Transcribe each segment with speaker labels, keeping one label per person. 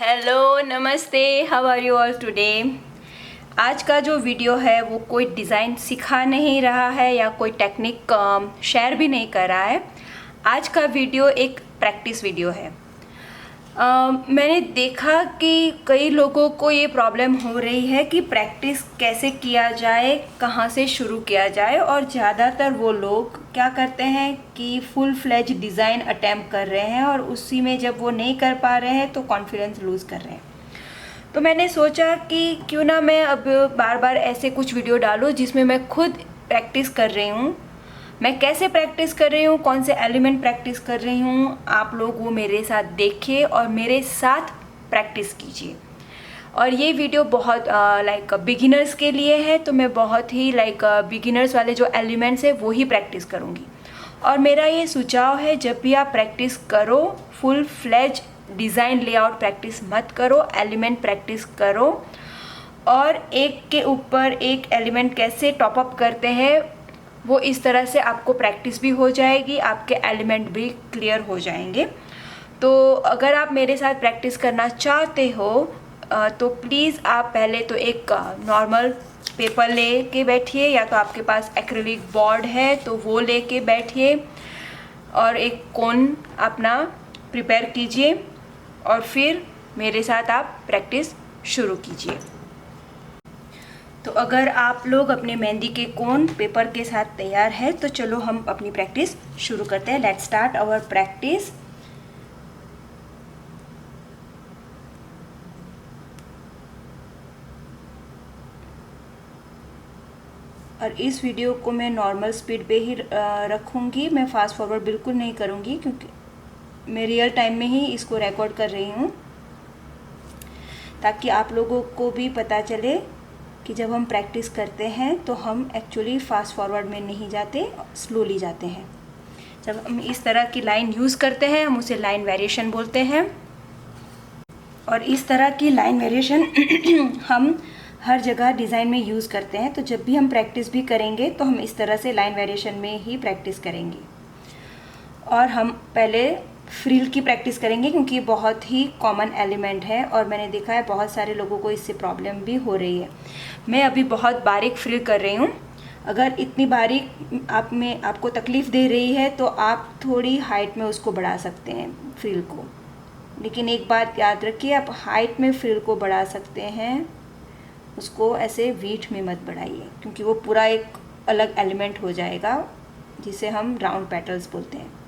Speaker 1: Hello, नमस्ते, how are you all today. आज का जो वीडियो है वो कोई डिज़ाइन सिखा नहीं रहा है या कोई टेक्निक शेयर भी नहीं कर रहा है। आज का वीडियो एक प्रैक्टिस वीडियो है। मैंने देखा कि कई लोगों को ये प्रॉब्लम हो रही है कि प्रैक्टिस कैसे किया जाए, कहाँ से शुरू किया जाए, और ज़्यादातर वो लोग क्या करते हैं कि फुल फ्लेज डिज़ाइन अटेम्प्ट कर रहे हैं और उसी में जब वो नहीं कर पा रहे हैं तो कॉन्फिडेंस लूज़ कर रहे हैं। तो मैंने सोचा कि क्यों ना मैं अब बार बार ऐसे कुछ वीडियो डालूँ जिसमें मैं खुद प्रैक्टिस कर रही हूँ। मैं कैसे प्रैक्टिस कर रही हूँ, कौन से एलिमेंट प्रैक्टिस कर रही हूँ, आप लोग वो मेरे साथ देखिए और मेरे साथ प्रैक्टिस कीजिए। और ये वीडियो बहुत लाइक बिगिनर्स के लिए है, तो मैं बहुत ही लाइक बिगिनर्स वाले जो एलिमेंट्स है वो ही प्रैक्टिस करूँगी। और मेरा ये सुझाव है, जब भी आप प्रैक्टिस करो, full fledge design layout practice मत करो, एलिमेंट प्रैक्टिस करो। और एक के ऊपर एक एलिमेंट कैसे टॉप अप करते हैं वो इस तरह से आपको प्रैक्टिस भी हो जाएगी, आपके एलिमेंट भी क्लियर हो जाएंगे। तो अगर आप मेरे साथ प्रैक्टिस करना चाहते हो तो प्लीज़ आप पहले तो एक नॉर्मल पेपर ले के बैठिए, या तो आपके पास एक्रिलिक बोर्ड है तो वो ले के बैठिए, और एक कोन अपना प्रिपेयर कीजिए और फिर मेरे साथ आप प्रैक्टिस शुरू कीजिए। तो अगर आप लोग अपने मेहंदी के कोन पेपर के साथ तैयार है तो चलो हम अपनी प्रैक्टिस शुरू करते हैं। Let's start our practice. और इस वीडियो को मैं नॉर्मल स्पीड पे ही रखूँगी, मैं फास्ट फॉरवर्ड बिल्कुल नहीं करूँगी क्योंकि मैं रियल टाइम में ही इसको रिकॉर्ड कर रही हूँ, ताकि आप लोगों को भी पता चले कि जब हम प्रैक्टिस करते हैं तो हम एक्चुअली फास्ट फॉरवर्ड में नहीं जाते, स्लोली जाते हैं। जब हम इस तरह की लाइन यूज़ करते हैं हम उसे लाइन वेरिएशन बोलते हैं। और इस तरह की लाइन वेरिएशन हम हर जगह डिज़ाइन में यूज़ करते हैं। तो जब भी हम प्रैक्टिस भी करेंगे तो हम इस तरह से लाइन वेरिएशन में ही प्रैक्टिस करेंगे। और हम पहले फ्रिल की प्रैक्टिस करेंगे क्योंकि ये बहुत ही कॉमन एलिमेंट है और मैंने देखा है बहुत सारे लोगों को इससे प्रॉब्लम भी हो रही है। मैं अभी बहुत बारीक फ्रिल कर रही हूँ। अगर इतनी बारीक आपको तकलीफ़ दे रही है तो आप थोड़ी हाइट में उसको बढ़ा सकते हैं फ्रिल को, लेकिन एक बात याद रखिए, आप हाइट में फ्रिल को बढ़ा सकते हैं, उसको ऐसे वीट में मत बढ़ाइए क्योंकि वो पूरा एक अलग एलिमेंट हो जाएगा जिसे हम राउंड पेटल्स बोलते हैं।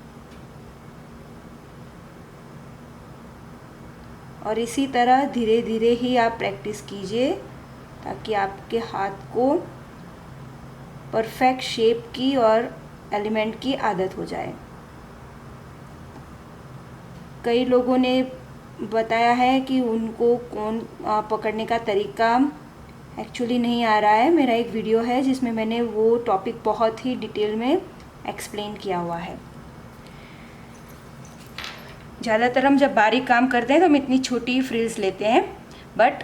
Speaker 1: और इसी तरह धीरे धीरे ही आप प्रैक्टिस कीजिए ताकि आपके हाथ को परफेक्ट शेप की और एलिमेंट की आदत हो जाए। कई लोगों ने बताया है कि उनको कोन पकड़ने का तरीका एक्चुअली नहीं आ रहा है। मेरा एक वीडियो है जिसमें मैंने वो टॉपिक बहुत ही डिटेल में एक्सप्लेन किया हुआ है। ज़्यादातर हम जब बारीक काम करते हैं तो हम इतनी छोटी फ्रिल्स लेते हैं, बट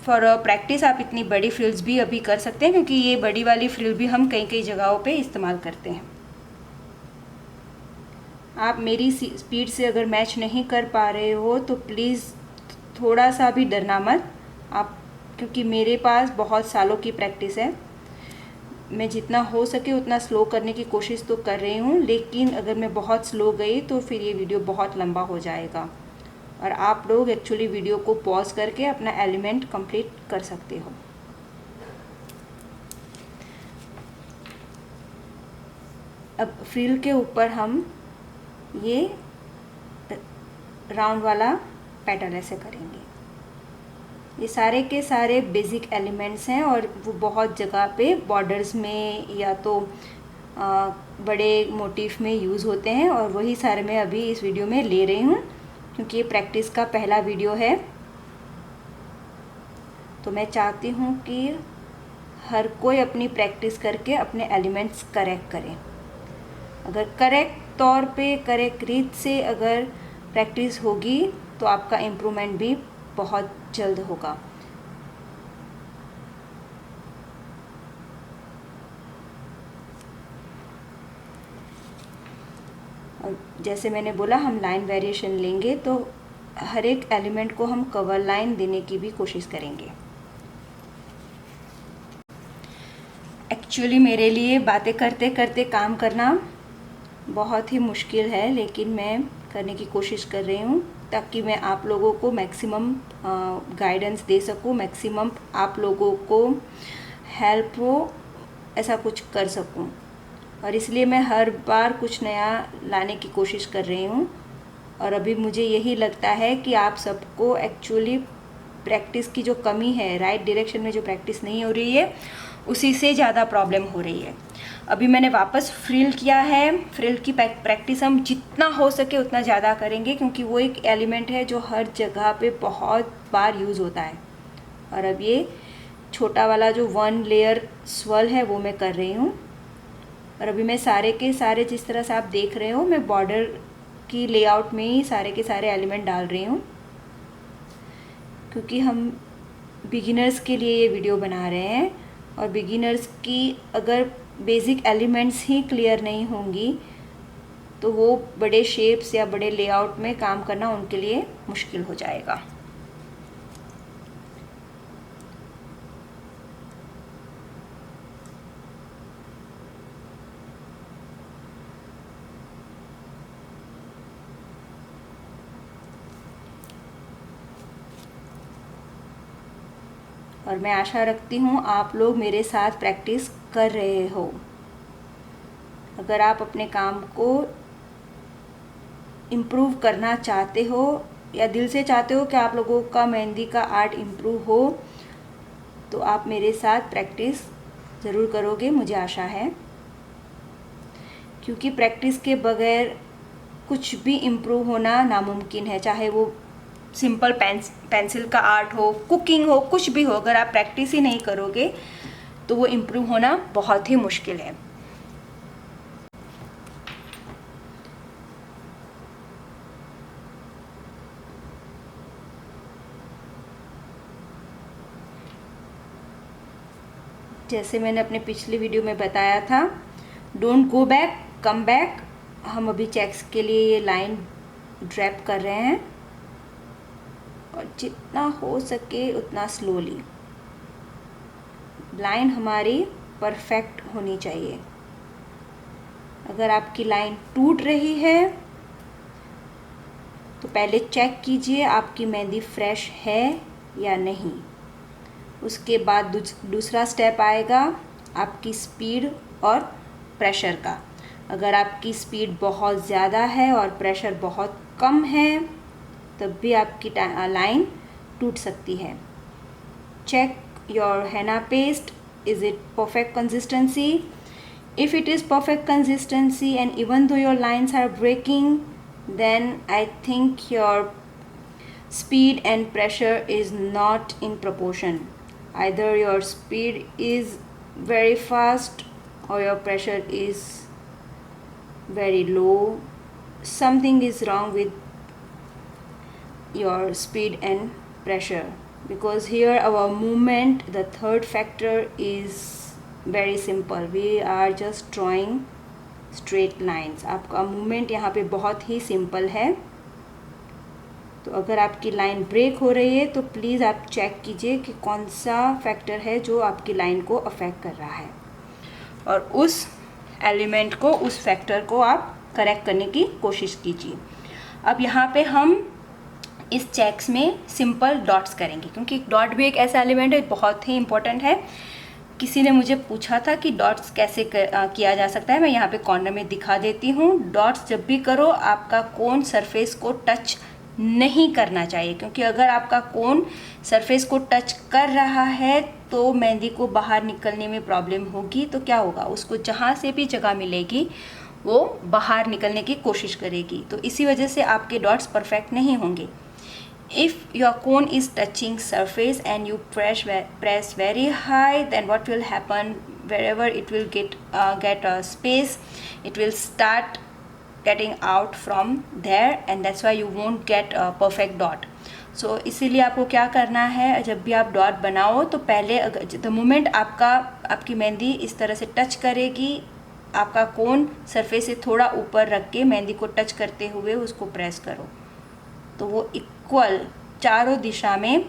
Speaker 1: फॉर प्रैक्टिस आप इतनी बड़ी फ्रिल्स भी अभी कर सकते हैं क्योंकि ये बड़ी वाली फ्रिल भी हम कई कई जगहों पे इस्तेमाल करते हैं। आप मेरी स्पीड से अगर मैच नहीं कर पा रहे हो तो प्लीज़ थोड़ा सा भी डरना मत आप, क्योंकि मेरे पास बहुत सालों की प्रैक्टिस है। मैं जितना हो सके उतना स्लो करने की कोशिश तो कर रही हूँ, लेकिन अगर मैं बहुत स्लो गई तो फिर ये वीडियो बहुत लंबा हो जाएगा और आप लोग एक्चुअली वीडियो को पॉज करके अपना एलिमेंट कंप्लीट कर सकते हो। अब फ्रिल के ऊपर हम ये राउंड वाला पैटर्न ऐसे करेंगे। ये सारे के सारे बेसिक एलिमेंट्स हैं और वो बहुत जगह पे बॉर्डर्स में या तो बड़े मोटिफ में यूज़ होते हैं, और वही सारे मैं अभी इस वीडियो में ले रही हूँ क्योंकि ये प्रैक्टिस का पहला वीडियो है। तो मैं चाहती हूँ कि हर कोई अपनी प्रैक्टिस करके अपने एलिमेंट्स करेक्ट करे। अगर करेक्ट तौर पे, करेक्ट रीत से अगर प्रैक्टिस होगी तो आपका इम्प्रूवमेंट भी बहुत जल्द होगा। और जैसे मैंने बोला हम लाइन वेरिएशन लेंगे तो हर एक एलिमेंट को हम कवर लाइन देने की भी कोशिश करेंगे। एक्चुअली मेरे लिए बातें करते करते काम करना बहुत ही मुश्किल है, लेकिन मैं करने की कोशिश कर रही हूँ ताकि मैं आप लोगों को मैक्सिमम गाइडेंस दे सकूँ, मैक्सिमम आप लोगों को हेल्प हो, ऐसा कुछ कर सकूँ। और इसलिए मैं हर बार कुछ नया लाने की कोशिश कर रही हूँ। और अभी मुझे यही लगता है कि आप सबको एक्चुअली प्रैक्टिस की जो कमी है, राइट डायरेक्शन में जो प्रैक्टिस नहीं हो रही है, उसी से ज़्यादा प्रॉब्लम हो रही है। अभी मैंने वापस फ्रिल किया है। फ्रिल की प्रैक्टिस हम जितना हो सके उतना ज़्यादा करेंगे, क्योंकि वो एक एलिमेंट है जो हर जगह पे बहुत बार यूज़ होता है। और अब ये छोटा वाला जो 1 लेयर स्वर्ल है वो मैं कर रही हूँ। और अभी मैं सारे के सारे, जिस तरह से आप देख रहे हो, मैं बॉर्डर की लेआउट में ही सारे के सारे एलिमेंट डाल रही हूँ, क्योंकि हम बिगिनर्स के लिए ये वीडियो बना रहे हैं। और बिगिनर्स की अगर बेसिक एलिमेंट्स ही क्लियर नहीं होंगी तो वो बड़े शेप्स या बड़े लेआउट में काम करना उनके लिए मुश्किल हो जाएगा। और मैं आशा रखती हूँ आप लोग मेरे साथ प्रैक्टिस कर रहे हो। अगर आप अपने काम को इम्प्रूव करना चाहते हो या दिल से चाहते हो कि आप लोगों का मेहंदी का आर्ट इम्प्रूव हो, तो आप मेरे साथ प्रैक्टिस ज़रूर करोगे, मुझे आशा है। क्योंकि प्रैक्टिस के बगैर कुछ भी इम्प्रूव होना नामुमकिन है। चाहे वो सिंपल पेंसिल का आर्ट हो, कुकिंग हो, कुछ भी हो, अगर आप प्रैक्टिस ही नहीं करोगे तो वो इम्प्रूव होना बहुत ही मुश्किल है। जैसे मैंने अपने पिछले वीडियो में बताया था, don't go back, come back. हम अभी चेक्स के लिए ये लाइन ड्रैप कर रहे हैं, और जितना हो सके उतना स्लोली। लाइन हमारी परफेक्ट होनी चाहिए। अगर आपकी लाइन टूट रही है तो पहले चेक कीजिए आपकी मेहंदी फ्रेश है या नहीं। उसके बाद दूसरा स्टेप आएगा आपकी स्पीड और प्रेशर का। अगर आपकी स्पीड बहुत ज़्यादा है और प्रेशर बहुत कम है तब भी आपकी लाइन टूट सकती है। Check your henna paste, is it perfect consistency? If it is perfect consistency and even though your lines are breaking, then I think your speed and pressure is not in proportion. Either your speed is very fast or your pressure is very low. Something is wrong with your speed and pressure, because here our movement, the third factor, is very simple. We are just drawing straight lines. आपका movement यहाँ पे बहुत ही simple है। तो अगर आपकी line break हो रही है तो प्लीज़ आप चेक कीजिए कि कौन सा फैक्टर है जो आपकी लाइन को अफेक्ट कर रहा है, और उस एलिमेंट को, उस फैक्टर को आप करेक्ट करने की कोशिश कीजिए। अब यहाँ पे हम इस चेक्स में सिंपल डॉट्स करेंगे, क्योंकि डॉट भी एक ऐसा एलिमेंट है, बहुत ही इम्पोर्टेंट है। किसी ने मुझे पूछा था कि डॉट्स कैसे किया जा सकता है। मैं यहाँ पे कॉर्नर में दिखा देती हूँ। डॉट्स जब भी करो आपका कोन सरफेस को टच नहीं करना चाहिए, क्योंकि अगर आपका कोन सरफेस को टच कर रहा है तो मेहंदी को बाहर निकलने में प्रॉब्लम होगी। तो क्या होगा, उसको जहाँ से भी जगह मिलेगी वो बाहर निकलने की कोशिश करेगी। तो इसी वजह से आपके डॉट्स परफेक्ट नहीं होंगे। If your cone is touching surface and you press very high, then what will happen, wherever it will get a space, it will start getting out from there, and that's why you won't get a perfect dot. So इसीलिए आपको क्या करना है, जब भी आप dot बनाओ तो पहले द मोमेंट आपकी मेहंदी इस तरह से टच करेगी, आपका कोन सरफेस से थोड़ा ऊपर रख के मेहंदी को टच करते हुए उसको प्रेस करो, तो वो इक्वल, चारों दिशा में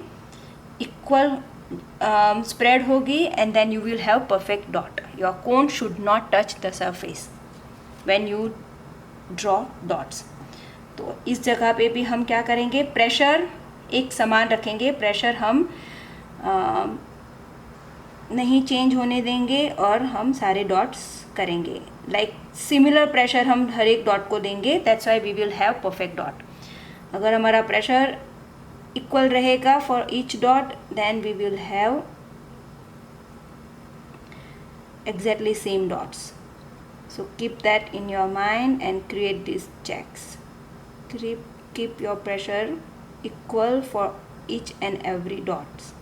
Speaker 1: इक्वल स्प्रेड होगी, and then you will have perfect dot. Your cone should not touch the surface when you draw dots. तो इस जगह पे भी हम क्या करेंगे, प्रेशर एक समान रखेंगे, प्रेशर हम नहीं चेंज होने देंगे और हम सारे डॉट्स करेंगे. लाइक सिमिलर प्रेशर हम हर एक डॉट को देंगे, that's why we will have perfect dot. अगर हमारा प्रेशर इक्वल रहेगा for each dot, then we will have exactly same dots. So keep that in your mind and create these checks. Keep your pressure equal for each and every dots.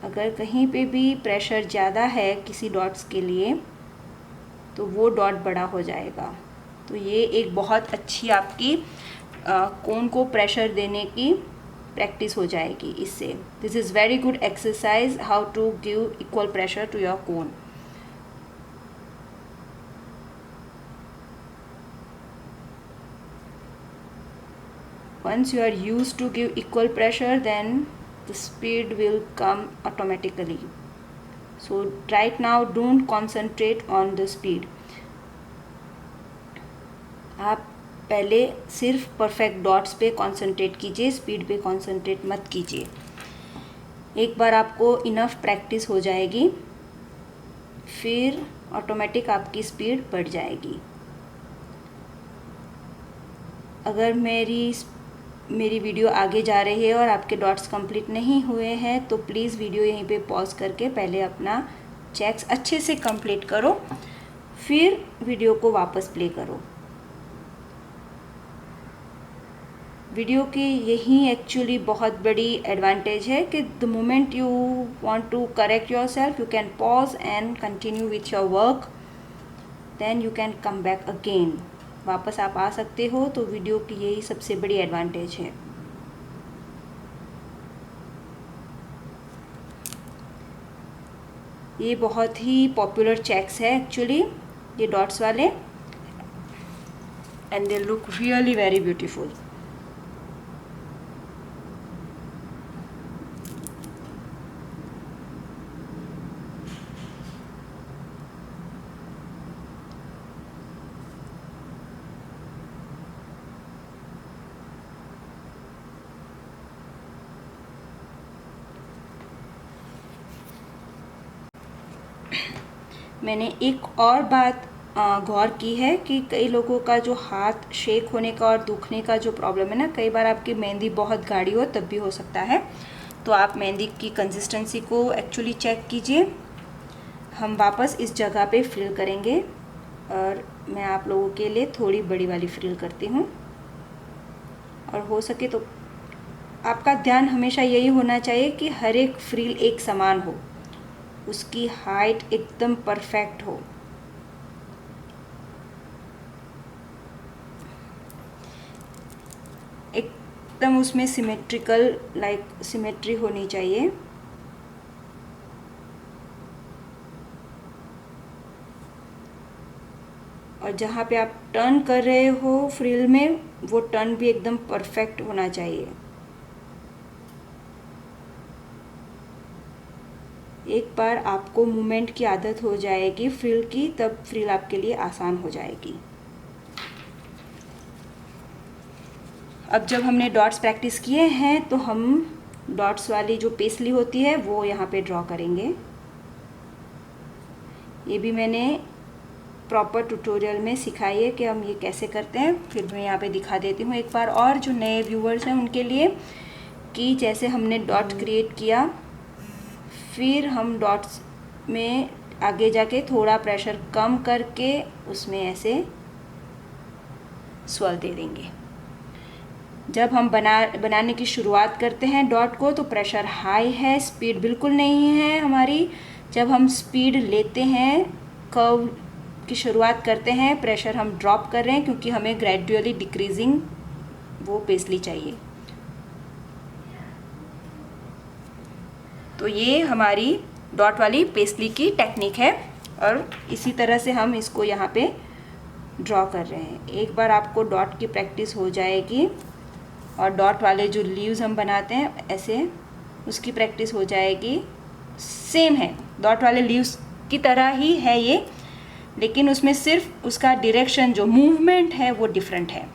Speaker 1: अगर कहीं पे भी pressure ज़्यादा है किसी dots के लिए तो वो डॉट बड़ा हो जाएगा. तो ये एक बहुत अच्छी आपकी कोन को प्रेशर देने की प्रैक्टिस हो जाएगी इससे. This is very good exercise how to give equal pressure to your cone. Once you are used to give equal pressure, then the speed will come automatically. So right now don't concentrate on the speed. आप पहले सिर्फ perfect dots पे concentrate कीजिए, speed पे concentrate मत कीजिए. एक बार आपको इनफ प्रैक्टिस हो जाएगी फिर ऑटोमेटिक आपकी स्पीड बढ़ जाएगी. अगर मेरी वीडियो आगे जा रही है और आपके डॉट्स कंप्लीट नहीं हुए हैं तो प्लीज़ वीडियो यहीं पे पॉज करके पहले अपना चेक्स अच्छे से कंप्लीट करो, फिर वीडियो को वापस प्ले करो. वीडियो की यही एक्चुअली बहुत बड़ी एडवांटेज है कि the moment you want to correct yourself, you can pause and continue with your work, then you can come back again. वापस आप आ सकते हो. तो वीडियो की यही सबसे बड़ी एडवांटेज है. ये बहुत ही पॉपुलर चेक्स है एक्चुअली, ये डॉट्स वाले, and they look really very beautiful. मैंने एक और बात गौर की है कि कई लोगों का जो हाथ शेक होने का और दुखने का जो प्रॉब्लम है ना, कई बार आपकी मेहंदी बहुत गाढ़ी हो तब भी हो सकता है. तो आप मेहंदी की कंसिस्टेंसी को एक्चुअली चेक कीजिए. हम वापस इस जगह पे फ्रिल करेंगे और मैं आप लोगों के लिए थोड़ी बड़ी वाली फ्रिल करती हूँ. और हो सके तो आपका ध्यान हमेशा यही होना चाहिए कि हर एक फ्रिल एक समान हो, उसकी हाइट एकदम परफेक्ट हो. एकदम उसमें सिमेट्रिकल, लाइक सिमेट्री होनी चाहिए. और जहाँ पे आप टर्न कर रहे हो फ्रिल में, वो टर्न भी एकदम परफेक्ट होना चाहिए. एक बार आपको मूवमेंट की आदत हो जाएगी फ्रिल की, तब फ्रिल आपके लिए आसान हो जाएगी. अब जब हमने डॉट्स प्रैक्टिस किए हैं तो हम डॉट्स वाली जो पेस्टली होती है वो यहाँ पे ड्रॉ करेंगे. ये भी मैंने प्रॉपर ट्यूटोरियल में सिखाई है कि हम ये कैसे करते हैं. फिर मैं यहाँ पे दिखा देती हूँ एक बार और जो नए व्यूवर्स हैं उनके लिए, कि जैसे हमने डॉट क्रिएट किया, फिर हम डॉट्स में आगे जाके थोड़ा प्रेशर कम करके उसमें ऐसे स्वर्ल दे देंगे. जब हम बनाने की शुरुआत करते हैं डॉट को तो प्रेशर हाई है, स्पीड बिल्कुल नहीं है हमारी. जब हम स्पीड लेते हैं, कर्व की शुरुआत करते हैं, प्रेशर हम ड्रॉप कर रहे हैं क्योंकि हमें ग्रेजुअली डिक्रीजिंग वो पेस्टली चाहिए. तो ये हमारी डॉट वाली पेस्टली की टेक्निक है और इसी तरह से हम इसको यहाँ पे ड्रॉ कर रहे हैं। एक बार आपको डॉट की प्रैक्टिस हो जाएगी और डॉट वाले जो लीव्स हम बनाते हैं ऐसे, उसकी प्रैक्टिस हो जाएगी। सेम है, डॉट वाले लीव्स की तरह ही है ये, लेकिन उसमें सिर्फ उसका डायरेक्शन जो मूवमेंट है वो डिफरेंट है।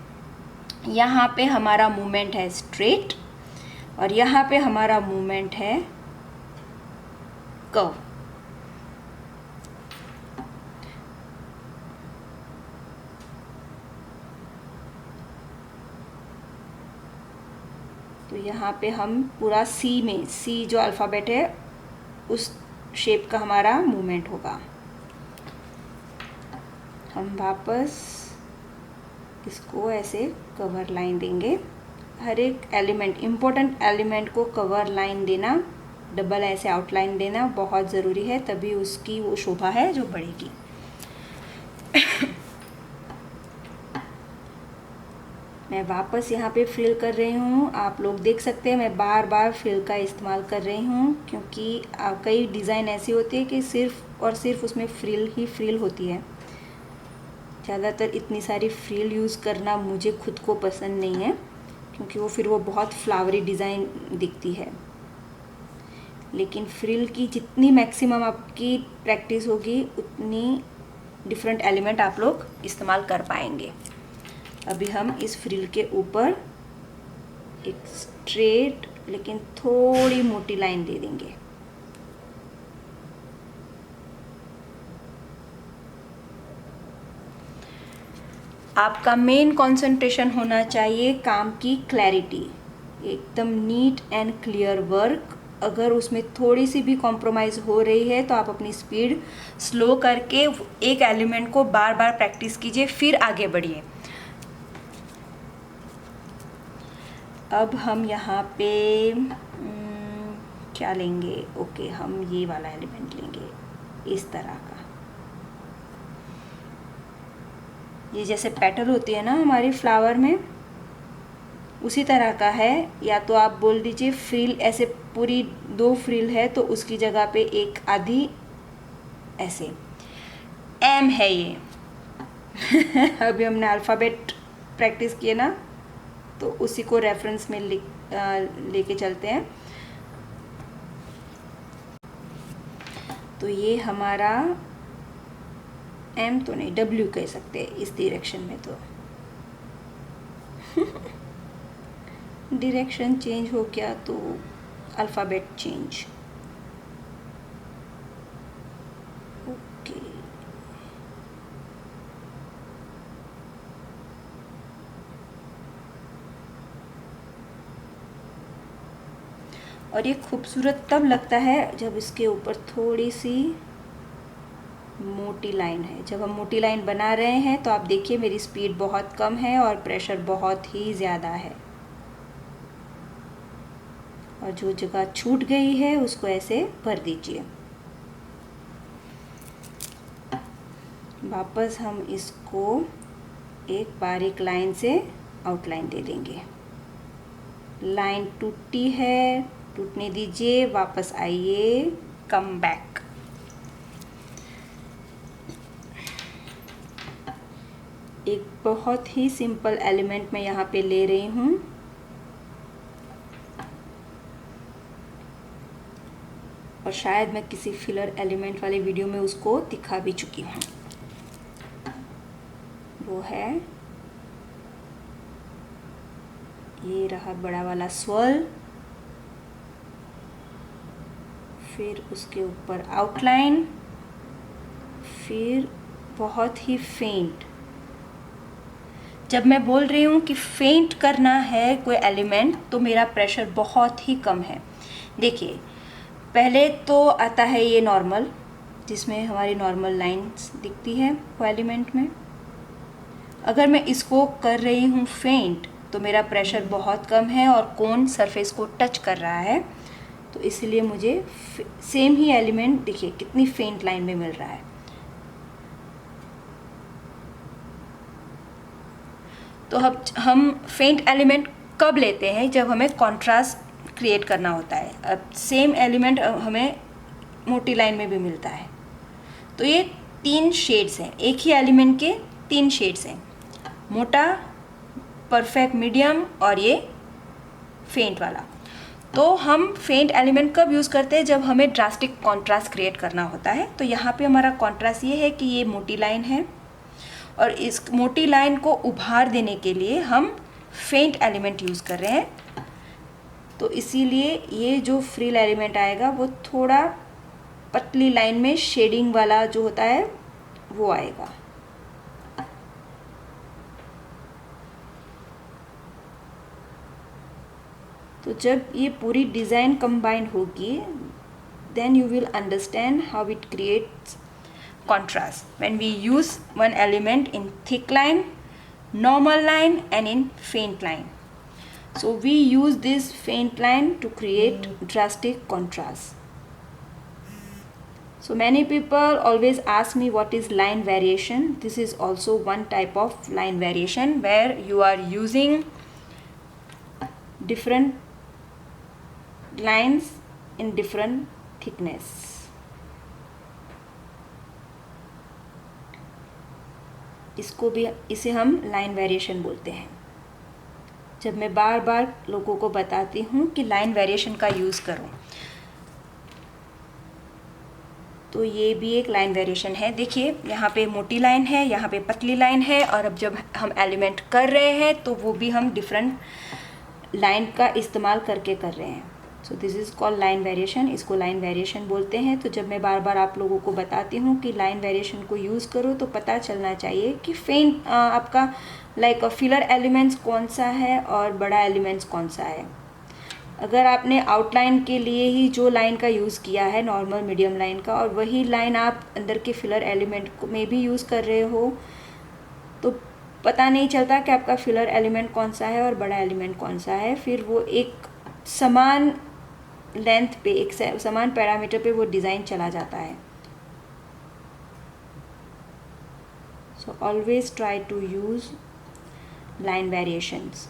Speaker 1: यहाँ पे हमारा मूवमेंट है स्ट्रेट और यहाँ पे हमारा मूवमेंट है कर्व। तो यहाँ पे हम पूरा सी में, सी जो अल्फ़ाबेट है उस शेप का हमारा मूवमेंट होगा। हम वापस इसको ऐसे कवर लाइन देंगे। हर एक एलिमेंट, इम्पोर्टेंट एलिमेंट को कवर लाइन देना, डबल ऐसे आउटलाइन देना बहुत ज़रूरी है, तभी उसकी वो शोभा है जो बढ़ेगी। मैं वापस यहाँ पे फिल कर रही हूँ। आप लोग देख सकते हैं मैं बार बार फिल का इस्तेमाल कर रही हूँ, क्योंकि कई डिज़ाइन ऐसी होती है कि सिर्फ और सिर्फ उसमें फ्रिल ही फ्रिल होती है। ज़्यादातर इतनी सारी फ्रिल यूज़ करना मुझे खुद को पसंद नहीं है, क्योंकि वो फिर वो बहुत फ्लावरी डिज़ाइन दिखती है। लेकिन फ्रिल की जितनी मैक्सिमम आपकी प्रैक्टिस होगी उतनी डिफरेंट एलिमेंट आप लोग इस्तेमाल कर पाएंगे। अभी हम इस फ्रिल के ऊपर एक स्ट्रेट लेकिन थोड़ी मोटी लाइन दे देंगे। आपका मेन कंसंट्रेशन होना चाहिए काम की क्लैरिटी, एकदम नीट एंड क्लियर वर्क। अगर उसमें थोड़ी सी भी कॉम्प्रोमाइज़ हो रही है तो आप अपनी स्पीड स्लो करके एक एलिमेंट को बार बार प्रैक्टिस कीजिए, फिर आगे बढ़िए। अब हम यहाँ पे क्या लेंगे, ओके हम ये वाला एलिमेंट लेंगे इस तरह का। ये जैसे पेटल होती है ना हमारी फ्लावर में, उसी तरह का है। या तो आप बोल दीजिए फ्रिल, ऐसे पूरी 2 फ्रिल है तो उसकी जगह पे एक आधी ऐसे एम है ये। अभी हमने अल्फ़ाबेट प्रैक्टिस किए ना, तो उसी को रेफरेंस में लेके चलते हैं। तो ये हमारा एम तो नहीं, डब्ल्यू कह सकते हैं इस डायरेक्शन में। तो डायरेक्शन चेंज हो गया तो अल्फ़ाबेट चेंज। ओके, और ये खूबसूरत तब लगता है जब इसके ऊपर थोड़ी सी मोटी लाइन है। जब हम मोटी लाइन बना रहे हैं तो आप देखिए मेरी स्पीड बहुत कम है और प्रेशर बहुत ही ज़्यादा है, और जो जगह छूट गई है उसको ऐसे भर दीजिए। वापस हम इसको एक बारीक लाइन से आउटलाइन दे देंगे। लाइन टूटी है, टूटने दीजिए, वापस आइए, कम बैक। एक बहुत ही सिंपल एलिमेंट मैं यहाँ पे ले रही हूँ, और शायद मैं किसी फिलर एलिमेंट वाले वीडियो में उसको दिखा भी चुकी हूँ। वो है ये रहा बड़ा वाला स्वर्ल, फिर उसके ऊपर आउटलाइन, फिर बहुत ही फेंट। जब मैं बोल रही हूँ कि फेंट करना है कोई एलिमेंट, तो मेरा प्रेशर बहुत ही कम है। देखिए पहले तो आता है ये नॉर्मल, जिसमें हमारी नॉर्मल लाइंस दिखती है वो एलिमेंट में। अगर मैं इसको कर रही हूँ फेंट तो मेरा प्रेशर बहुत कम है और कोन सरफेस को टच कर रहा है, तो इसलिए मुझे सेम ही एलिमेंट देखिए कितनी फेंट लाइन में मिल रहा है। तो अब हम फेंट एलिमेंट कब लेते हैं, जब हमें कॉन्ट्रास्ट क्रिएट करना होता है। अब सेम एलिमेंट हमें मोटी लाइन में भी मिलता है। तो ये 3 शेड्स हैं, एक ही एलिमेंट के 3 शेड्स हैं, मोटा, परफेक्ट मीडियम और ये फेंट वाला। तो हम फेंट एलिमेंट कब यूज़ करते हैं? जब हमें ड्रास्टिक कॉन्ट्रास्ट क्रिएट करना होता है। तो यहाँ पे हमारा कॉन्ट्रास्ट ये है कि ये मोटी लाइन है और इस मोटी लाइन को उभार देने के लिए हम फेंट एलिमेंट यूज़ कर रहे हैं। तो इसीलिए ये जो फ्रिल एलिमेंट आएगा वो थोड़ा पतली लाइन में शेडिंग वाला जो होता है वो आएगा। तो जब ये पूरी डिज़ाइन कंबाइन होगी, then you will understand how it creates contrast when we use one element in thick line, normal line and in faint line. So we use this faint line to create drastic contrast. So many people always ask me what is line variation. This is also one type of line variation where you are using different lines in different thickness. इसे हम line variation बोलते हैं। जब मैं बार बार लोगों को बताती हूँ कि लाइन वेरिएशन का यूज़ करो, तो ये भी एक लाइन वेरिएशन है। देखिए यहाँ पे मोटी लाइन है, यहाँ पे पतली लाइन है, और अब जब हम एलिमेंट कर रहे हैं तो वो भी हम डिफरेंट लाइन का इस्तेमाल करके कर रहे हैं। So this is called line variation, इसको लाइन वेरिएशन बोलते हैं। तो जब मैं बार बार आप लोगों को बताती हूँ कि लाइन वेरिएशन को यूज़ करो, तो पता चलना चाहिए कि फेंट आपका लाइक फिलर एलिमेंट्स कौन सा है और बड़ा एलिमेंट्स कौन सा है। अगर आपने आउटलाइन के लिए ही जो लाइन का यूज़ किया है, नॉर्मल मीडियम लाइन का, और वही लाइन आप अंदर के फिलर एलिमेंट में भी यूज़ कर रहे हो, तो पता नहीं चलता कि आपका फिलर एलिमेंट कौन सा है और बड़ा एलिमेंट कौन सा है। फिर वो एक समान लेंथ पे, एक समान पैरामीटर पे वो डिज़ाइन चला जाता है। So always try to use line variations.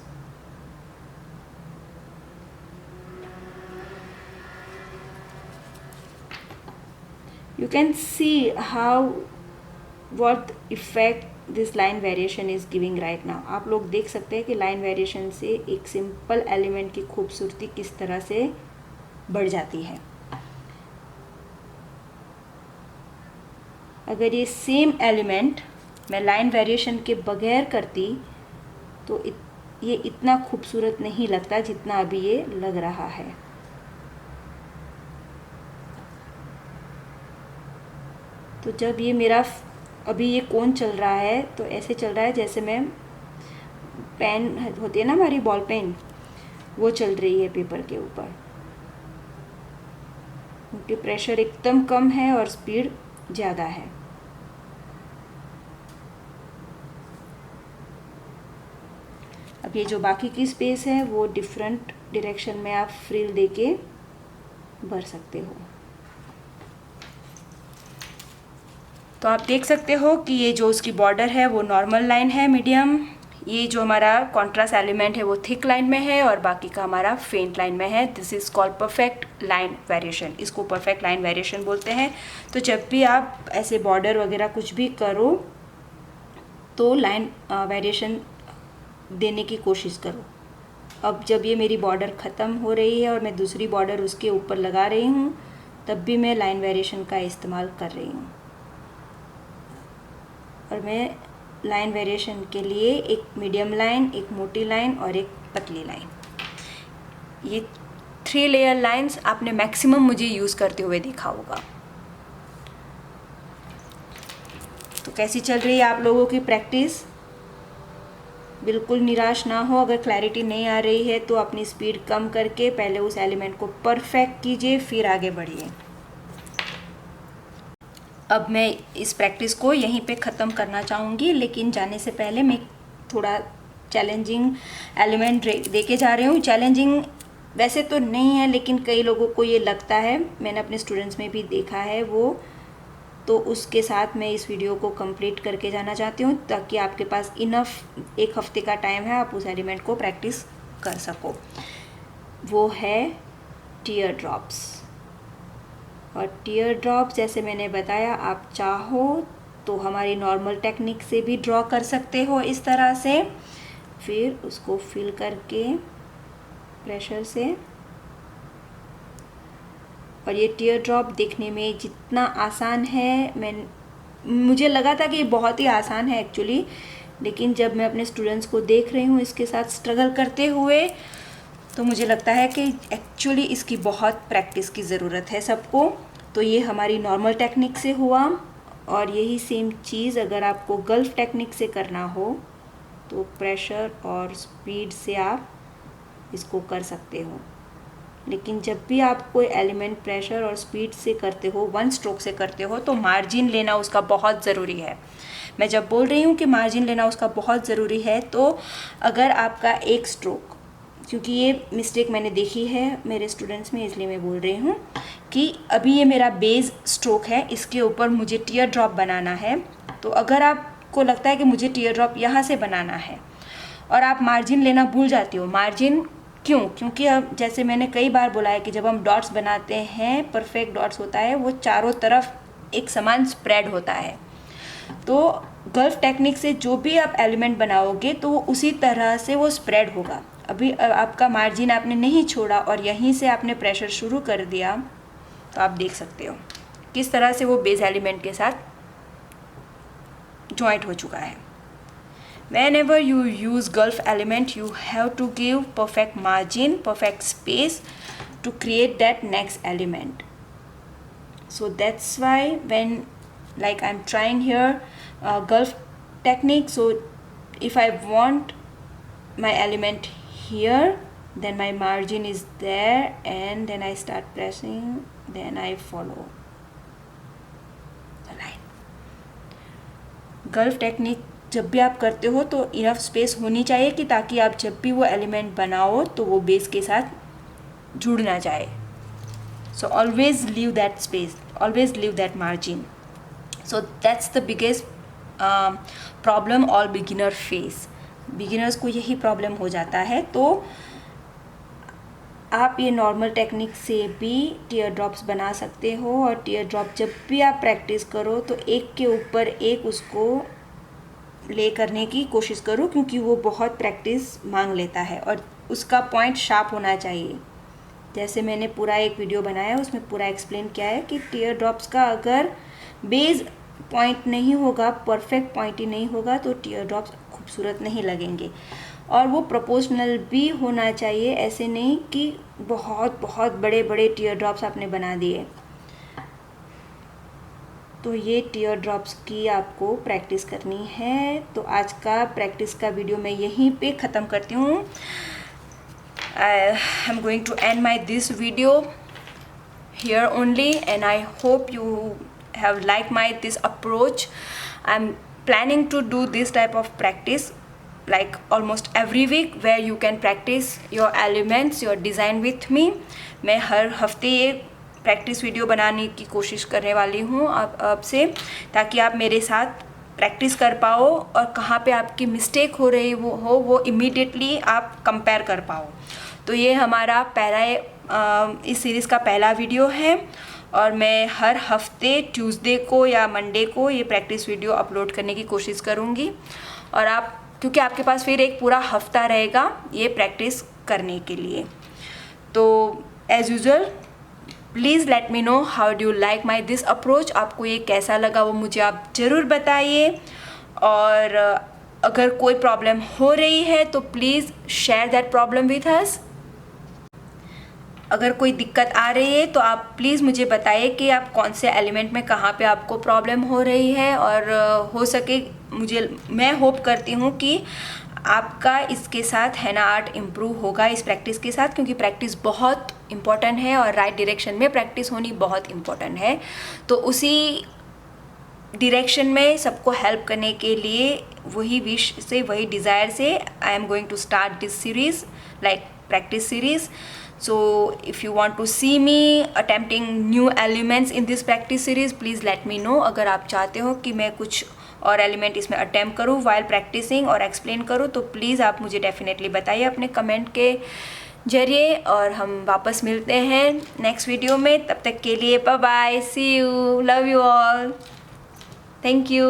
Speaker 1: You can see how what effect this line variation is giving right now. आप लोग देख सकते हैं कि लाइन वेरिएशन से एक सिंपल एलिमेंट की खूबसूरती किस तरह से बढ़ जाती है। अगर ये सेम एलिमेंट मैं लाइन वेरिएशन के बगैर करती तो ये इतना खूबसूरत नहीं लगता जितना अभी ये लग रहा है। तो जब ये मेरा अभी ये कोन चल रहा है तो ऐसे चल रहा है जैसे मैं पेन होती है ना हमारी बॉल पेन, वो चल रही है पेपर के ऊपर, क्योंकि प्रेशर एकदम कम है और स्पीड ज़्यादा है। अब ये जो बाकी की स्पेस है वो डिफरेंट डायरेक्शन में आप फ्रिल देके भर सकते हो। तो आप देख सकते हो कि ये जो उसकी बॉर्डर है वो नॉर्मल लाइन है, मीडियम। ये जो हमारा कॉन्ट्रास्ट एलिमेंट है वो थिक लाइन में है और बाकी का हमारा फेंट लाइन में है। This is called perfect line variation, इसको परफेक्ट लाइन वेरिएशन बोलते हैं। तो जब भी आप ऐसे बॉर्डर वगैरह कुछ भी करो तो लाइन वेरिएशन देने की कोशिश करो। अब जब ये मेरी बॉर्डर ख़त्म हो रही है और मैं दूसरी बॉर्डर उसके ऊपर लगा रही हूँ, तब भी मैं लाइन वेरिएशन का इस्तेमाल कर रही हूँ। और मैं लाइन वेरिएशन के लिए एक मीडियम लाइन, एक मोटी लाइन और एक पतली लाइन, ये 3 लेयर लाइंस आपने मैक्सिमम मुझे यूज़ करते हुए देखा होगा। तो कैसी चल रही है आप लोगों की प्रैक्टिस? बिल्कुल निराश ना हो। अगर क्लैरिटी नहीं आ रही है तो अपनी स्पीड कम करके पहले उस एलिमेंट को परफेक्ट कीजिए, फिर आगे बढ़िए। अब मैं इस प्रैक्टिस को यहीं पे ख़त्म करना चाहूँगी, लेकिन जाने से पहले मैं थोड़ा चैलेंजिंग एलिमेंट दे के जा रही हूँ। चैलेंजिंग वैसे तो नहीं है, लेकिन कई लोगों को ये लगता है, मैंने अपने स्टूडेंट्स में भी देखा है वो, तो उसके साथ मैं इस वीडियो को कंप्लीट करके जाना चाहती हूँ ताकि आपके पास इनफ 1 हफ्ते का टाइम है, आप उस एलिमेंट को प्रैक्टिस कर सको। वो है टीयर ड्रॉप्स। और टीयर ड्रॉप जैसे मैंने बताया, आप चाहो तो हमारी नॉर्मल टेक्निक से भी ड्रॉ कर सकते हो इस तरह से। फिर उसको फिल करके प्रेशर से, और ये टीयर ड्रॉप देखने में जितना आसान है, मुझे लगा था कि ये बहुत ही आसान है एक्चुअली, लेकिन जब मैं अपने स्टूडेंट्स को देख रही हूँ इसके साथ स्ट्रगल करते हुए, तो मुझे लगता है कि एक्चुअली इसकी बहुत प्रैक्टिस की ज़रूरत है सबको। तो ये हमारी नॉर्मल टेक्निक से हुआ, और यही सेम चीज़ अगर आपको गल्फ टेक्निक से करना हो तो प्रेशर और स्पीड से आप इसको कर सकते हो। लेकिन जब भी आप कोई एलिमेंट प्रेशर और स्पीड से करते हो, वन स्ट्रोक से करते हो, तो मार्जिन लेना उसका बहुत ज़रूरी है। मैं जब बोल रही हूँ कि मार्जिन लेना उसका बहुत ज़रूरी है, तो अगर आपका एक स्ट्रोक, क्योंकि ये मिस्टेक मैंने देखी है मेरे स्टूडेंट्स में, इसलिए मैं बोल रही हूँ कि अभी ये मेरा बेस स्ट्रोक है, इसके ऊपर मुझे टीयर ड्रॉप बनाना है। तो अगर आपको लगता है कि मुझे टीयर ड्रॉप यहाँ से बनाना है और आप मार्जिन लेना भूल जाते हो, मार्जिन क्यों? क्योंकि अब जैसे मैंने कई बार बोला है कि जब हम डॉट्स बनाते हैं, परफेक्ट डॉट्स होता है, वो चारों तरफ एक समान स्प्रेड होता है। तो गल्फ टेक्निक से जो भी आप एलिमेंट बनाओगे तो वो उसी तरह से वो स्प्रेड होगा। अभी आपका मार्जिन आपने नहीं छोड़ा और यहीं से आपने प्रेशर शुरू कर दिया, तो आप देख सकते हो किस तरह से वो बेस एलिमेंट के साथ जॉइंट हो चुका है। Whenever you use gulf element, you have to give perfect margin, perfect space to create that next element. So that's why when like I'm trying here gulf technique, so if I want my element here, then my margin is there, and then I start pressing, then I follow the line. Gulf technique जब भी आप करते हो तो enough space होनी चाहिए कि ताकि आप जब भी वो एलिमेंट बनाओ तो वो बेस के साथ जुड़ ना जाए। So always leave that space, always leave that margin. So that's the biggest problem all beginner face. Beginners को यही प्रॉब्लम हो जाता है। तो आप ये नॉर्मल टेक्निक से भी टीयर ड्रॉप्स बना सकते हो, और टीयर ड्रॉप जब भी आप प्रैक्टिस करो तो एक के ऊपर एक उसको ले करने की कोशिश करो, क्योंकि वो बहुत प्रैक्टिस मांग लेता है और उसका पॉइंट शार्प होना चाहिए। जैसे मैंने पूरा एक वीडियो बनाया, उसमें पूरा एक्सप्लेन किया है कि टीयर ड्रॉप्स का अगर बेस पॉइंट नहीं होगा, परफेक्ट पॉइंट ही नहीं होगा, तो टीयर ड्रॉप्स खूबसूरत नहीं लगेंगे। और वो प्रोपोर्शनल भी होना चाहिए, ऐसे नहीं कि बहुत बहुत बड़े बड़े टीयर ड्रॉप्स आपने बना दिए। तो ये टीयर ड्रॉप्स की आपको प्रैक्टिस करनी है। तो आज का प्रैक्टिस का वीडियो मैं यहीं पे ख़त्म करती हूँ। I am going to end my this video here only, and I hope you have liked my this approach. I'm planning to do this type of practice like almost every week, where you can practice your elements, your design with me. मैं हर हफ्ते ये practice video बनाने की कोशिश करने वाली हूँ आपसे, ताकि आप मेरे साथ प्रैक्टिस कर पाओ और कहाँ पे आपकी मिस्टेक हो रही वो इमीडिएटली आप कंपेयर कर पाओ। तो ये हमारा पहला इस सीरीज़ का पहला वीडियो है, और मैं हर हफ्ते ट्यूसडे को या मंडे को ये प्रैक्टिस वीडियो अपलोड करने की कोशिश करूँगी। और आप, क्योंकि आपके पास फिर एक पूरा हफ्ता रहेगा ये प्रैक्टिस करने के लिए। तो as usual please let me know how do you like my this approach. आपको ये कैसा लगा वो मुझे आप ज़रूर बताइए, और अगर कोई प्रॉब्लम हो रही है तो please share that problem with us. अगर कोई दिक्कत आ रही है तो आप प्लीज़ मुझे बताइए कि आप कौन से एलिमेंट में कहाँ पे आपको प्रॉब्लम हो रही है, और हो सके मैं होप करती हूँ कि आपका इसके साथ हैना आर्ट इम्प्रूव होगा इस प्रैक्टिस के साथ, क्योंकि प्रैक्टिस बहुत इम्पॉर्टेंट है और राइट डायरेक्शन में प्रैक्टिस होनी बहुत इम्पॉर्टेंट है। तो उसी डायरेक्शन में सबको हेल्प करने के लिए, वही विश से, वही डिज़ायर से I am going to start this series like practice series. So if you want to see me attempting new elements in this practice series, please let me know. अगर आप चाहते हो कि मैं कुछ और एलिमेंट इसमें अटैम्प्ट करूँ while practicing और एक्सप्लेन करूँ, तो प्लीज़ आप मुझे डेफिनेटली बताइए अपने कमेंट के जरिए, और हम वापस मिलते हैं नेक्स्ट वीडियो में। तब तक के लिए bye bye, see you, love you all, thank you.